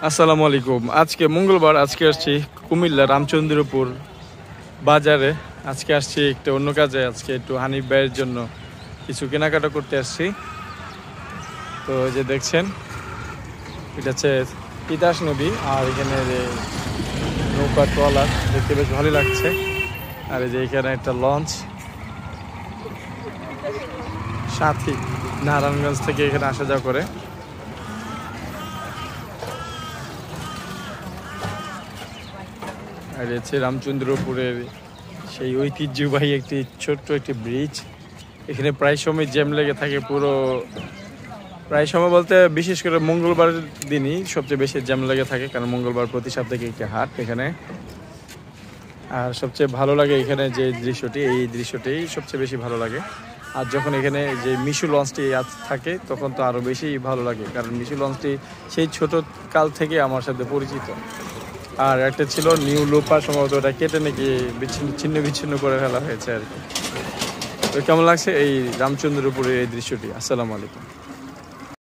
আসসালামু আলাইকুম। আজকে মঙ্গলবার। আজকে আসছি কুমিল্লা রামচন্দ্রপুর বাজারে। আজকে আসছি একটা অন্য কাজে। আজকে একটু হানিফ ভাইয়ের জন্য কিছু কেনাকাটা করতে আসছি। তো এই যে দেখছেন, এটা হচ্ছে তিতাস নদী, আর এখানে নৌকা ট্রলার দেখতে বেশ ভালো লাগছে। আর এই যে এখানে একটা লঞ্চ, সাথী নারায়ণগঞ্জ থেকে এখানে আসা যাওয়া করে। আর হচ্ছে রামচন্দ্রপুরের সেই ঐতিহ্যবাহী ছোট্ট একটি ব্রিজ। এখানে প্রায় সময় জ্যাম লেগে থাকে। প্রায় সময় বলতে বিশেষ করে মঙ্গলবার দিনই সবচেয়ে বেশি জ্যাম লেগে থাকে, কারণ মঙ্গলবার প্রতি সপ্তাহে একটি হাট এখানে। আর সবচেয়ে ভালো লাগে এখানে যে দৃশ্যটি, এই দৃশ্যটি সবচেয়ে বেশি ভালো লাগে। আর যখন এখানে যে মিশু লঞ্চটি থাকে তখন তো আরও বেশি ভালো লাগে, কারণ মিশু লঞ্চটি সেই ছোট কাল থেকে আমার সাথে পরিচিত। আর একটা ছিল নিউ লোপা, সম্ভবত ওটা কেটে নাকি ছিন্ন বিচ্ছিন্ন করে ফেলা হয়েছে আর কি। তো কেমন লাগছে এই রামচন্দ্রপুরের এই দৃশ্যটি? আসসালামু আলাইকুম।